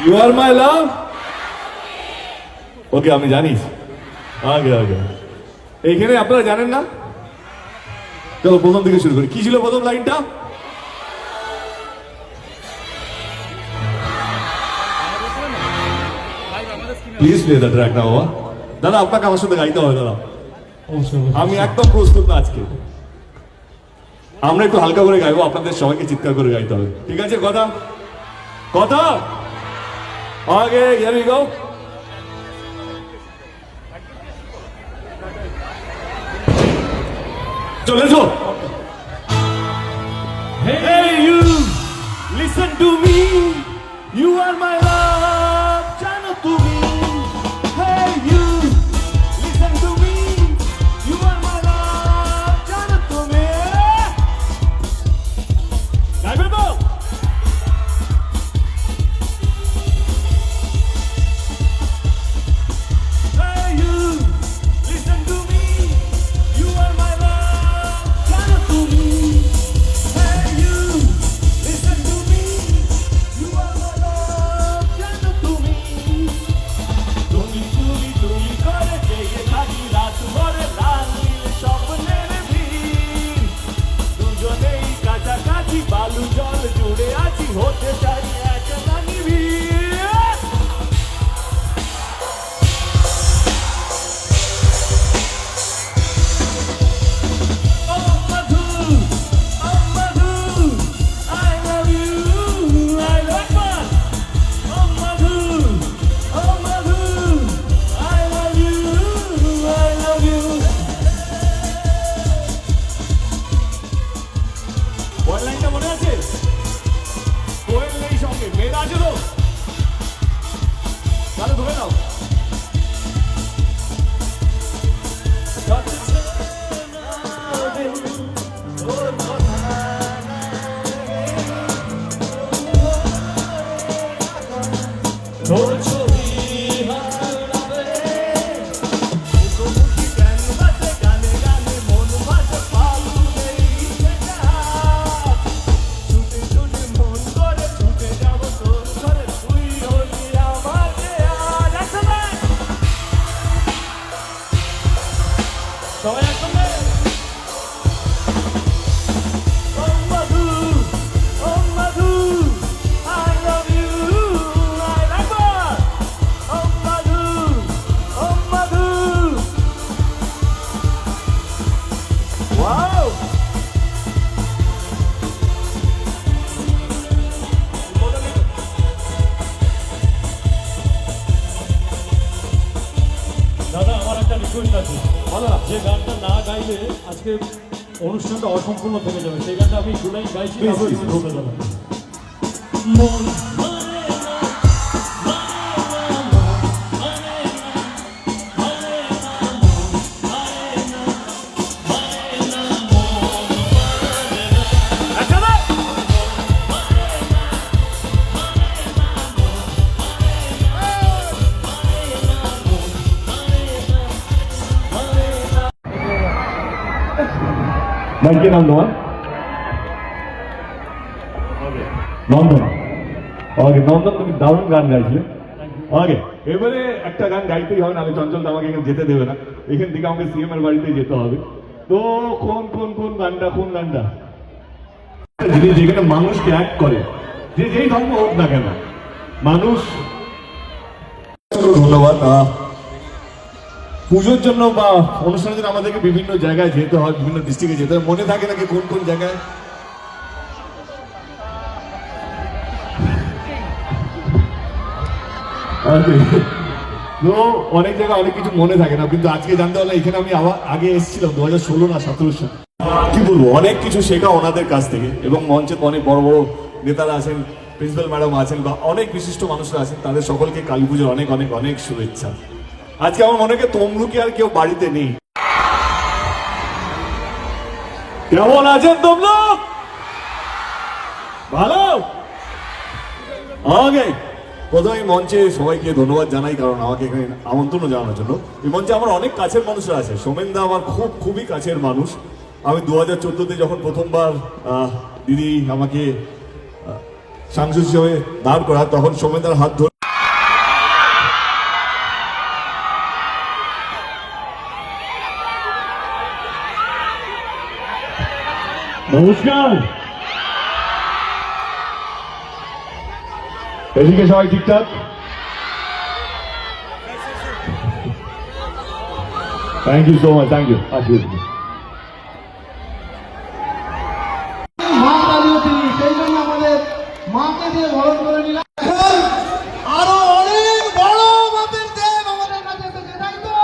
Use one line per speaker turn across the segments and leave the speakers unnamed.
You আর মাই লাভ। ওকে, আমি জানি। আগে আগে এইখানে আপনারা জানেন না? চলো প্রথম থেকে শুরু করি। কি ছিল প্রথম লাইনটা? প্লিজ প্লে দ্য ট্র্যাক না বাবা। দাদা আপনাকে আমার সাথে গাইতে হবে দাদা। আমি একদম প্রস্তুত না আজকে। আমরা একটু হালকা করে গাইবো, আপনাদের সবাইকে চিৎকার করে গাইতে হবে, ঠিক আছে? কথা কথা আগে হিয়ার উই গো। চলে এসো। Hey you, listen to me, you are my love, জানো তুমি। Hey you, listen to me, you are my love, জানো তুমি। গাইবে তো? Hey you, listen to me, you are my love, জানো তুমি। Hey you, listen to me, you are my love, জানো তুমি। তুমি তুমি তুমি করে জেগে থাকি রাত ভরে, লাল নীল স্বপ্নের ভিড়। দুজনেই কাছাকাছি, বালু জল জুড়ে আছি, হতে চাই এক রানী ভিড়। Oh Madhu, oh Madhu, I love you, I love you. Oh Madhu, oh Madhu, I love you, I love you. কোয়েল লাইনটা মনে আছে? কোয়েল নেই সঙ্গে, মেয়েরা আছে তো? তাহলে ধরে নাও। তোর ছবি হারাবে, মুখোমুখি ক্যানভাসে, গানে গানে মন ভাসে, ফাল্গুনের ইচ্ছেটা। ছুটে ছুটে মন করে ছুটে যাব তোর ঘরে, তুই হলি আমার দেয়াল। একসঙ্গে সবাই একসঙ্গে। Oh Madhu, oh Madhu, I love you, I love you. Oh Madhu, oh Madhu. Wow.
দাদা, আমার একটা রিকোয়েস্ট আছে।
বলো না।
যে গানটা না গাইলে আজকে অনুষ্ঠানটা অসম্পূর্ণ থেকে যাবে, সেই গানটা আমি জুলাই গাইছি।
Please,
তারপরে
please,
তুমি
please.
ঢুকে যাবে। মন মানে না, মানে না, মন মানে না, মানে না, মন মানে না, মানে না, মন মানে না।
একসাথে। ভাই কি নাম তোমার? নন্দন। ওকে নন্দন, তুমি দারুণ গান গাইছিলে। ওকে, এবারে একটা গান গাইতেই হবে, নাহলে চঞ্চল তো আমাকে এখানে যেতে দেবে না। এখান থেকে আমাকে সিএম এর বাড়িতে যেতে হবে। তো কোন কোন কোন গানটা, কোন গানটা যিনি যেখানে মানুষকে এক করে, যে যেই ধর্ম হোক না কেন, মানুষ। ধন্যবাদ। পুজোর জন্য বা অনুষ্ঠানের জন্য আমাদেরকে বিভিন্ন জায়গায় যেতে হয়, বিভিন্ন ডিস্ট্রিক্টে যেতে হয়। মনে থাকে নাকি কোন কোন জায়গায়? তো অনেক জায়গায় অনেক কিছু মনে থাকে না, কিন্তু আজকে জানতে পারলাম এখানে আমি আবার আগে এসেছিলাম 2016 না 17 সালে। কি বলবো, অনেক কিছু শেখা ওনাদের কাছ থেকে। এবং মঞ্চে অনেক বড় বড় নেতারা আছেন, প্রিন্সিপাল ম্যাডাম আছেন, বা অনেক বিশিষ্ট মানুষরা আছেন। তাদের সকলকে কালী পুজোর অনেক অনেক অনেক শুভেচ্ছা। আজকে আমার মনে হয় তমলুকে আর কেউ বাড়িতে নেই। কেমন আছেন তমলুক? ভালো? ওকে, প্রথমে মঞ্চে সবাইকে ধন্যবাদ জানাই, কারণ আমাকে এখানে আমন্ত্রণ জানানোর জন্য। এই মঞ্চে আমার অনেক কাছের মানুষরা আছে। সোমেন দা আমার খুবই কাছের মানুষ। আমি 2014-তে যখন প্রথমবার দিদি আমাকে
সাংসদ হিসেবে দাঁড় করা, তখন সৌমেন্দার হাত ধরে
নমস্কার। এদিকে সবাই ঠিকঠাক? Thank you so much, thank you.
মা কালীও তিনি, সেই জন্য আমাদের মাকে দিয়ে বরণ করে নিলাম। এখন আরো অনেক বড় মাপের দেব আমাদের কাছে এসেছে, তাই তো?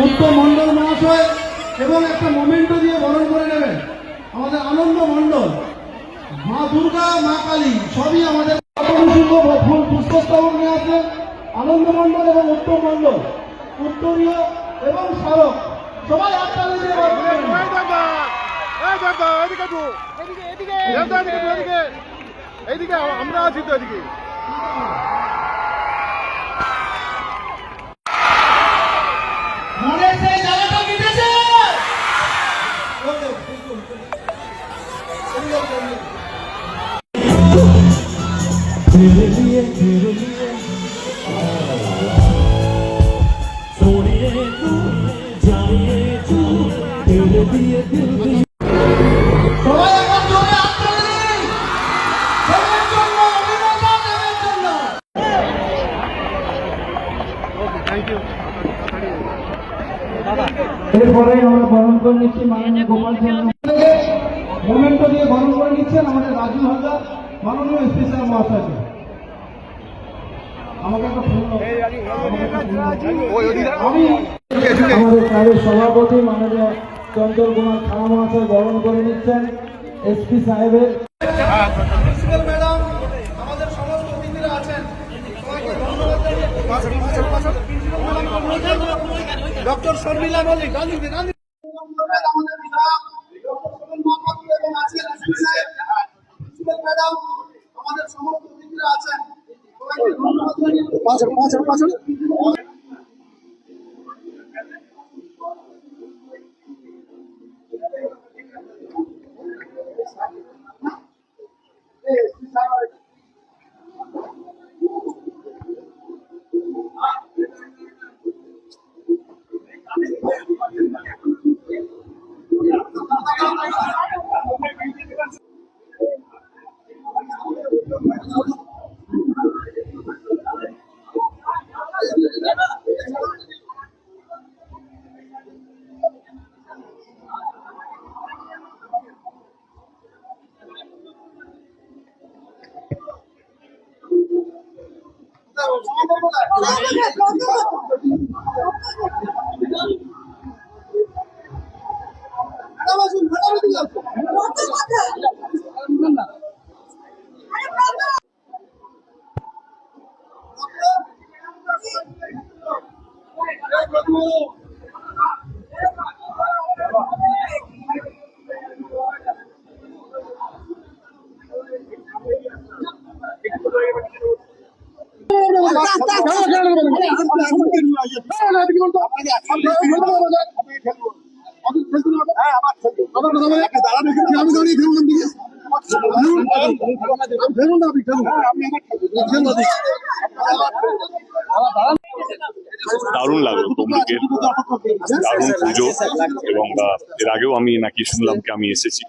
উত্তম মন্ডল মহাশয় এবং একটা মোমেন্টো দিয়ে বরণ করে নেবেন আমাদের আনন্দ মন্ডল। মা দুর্গা, মা কালী সবই আমাদের ফুল পুষ্পস্তবক নিয়ে আছে। আনন্দ মন্ডল এবং উত্তম মন্ডল, উত্তরীয় এবং স্মারক সবাই একসাথে দিয়ে বরণ করে নেবেন।
এইদিকে আমরা আছি তো, এদিকে
মনের সেই জায়গাটা মিটেছে।
तेरे लिए सोनिए तू जानिए तू तेरे लिए दिल भी
সবাই এখন জোরে হাত তালি দিন। দেবের জন্য, অভিনেতা দেবের জন্য। এরপরে আমরা বরণ করে নিচ্ছি মাননীয় গোপাল চন্দ্র মোমেন্টো দিয়ে বরণ করে নিচ্ছেন আমাদের রাজু হালদার মাননীয় স্পেশাল মহাশয়কে। আমাকে একটা ফোন দাও। আমি আমাদের ক্লাবের সভাপতি মাননীয় চঞ্চল কুমার খাড়া মহাশয় বরণ করে নিচ্ছেন এসপি সাহেবের। প্রিন্সিপাল ম্যাডাম, আমাদের সমস্ত অতিথিরা আছেন, সবাইকে ধন্যবাদ জানিয়ে ডক্টর শর্মিলা মল্লিক, আমাদের বিধায়ক ডক্টর শোভন মহাপাত্র এবং আছেন এসপি সাহেব। প্রিন্সিপাল ম্যাডাম, আমাদের সমস্ত অতিথিরা আছেন, সবাইকে ধন্যবাদ জানিয়ে
দারুণ লাগলো তমলুকের দারুণ পুজো। এবং এর আগেও আমি নাকি শুনলাম কি আমি এসেছি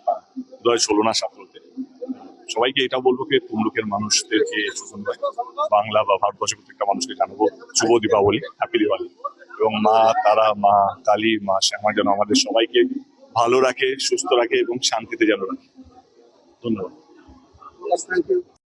2016 না 17-তে। সবাইকে এটা বলবো যে তমলুকের মানুষদেরকে শুধু নয়, বাংলা বা ভারতবর্ষের প্রত্যেকটা মানুষকে জানাবো শুভ দীপাবলি, হ্যাপি দিওয়ালি। এবং মা তারা, মা কালী, মা শ্যামা যেন আমাদের সবাইকে ভালো রাখে, সুস্থ রাখে এবং শান্তিতে যেন রাখে। ধন্যবাদ।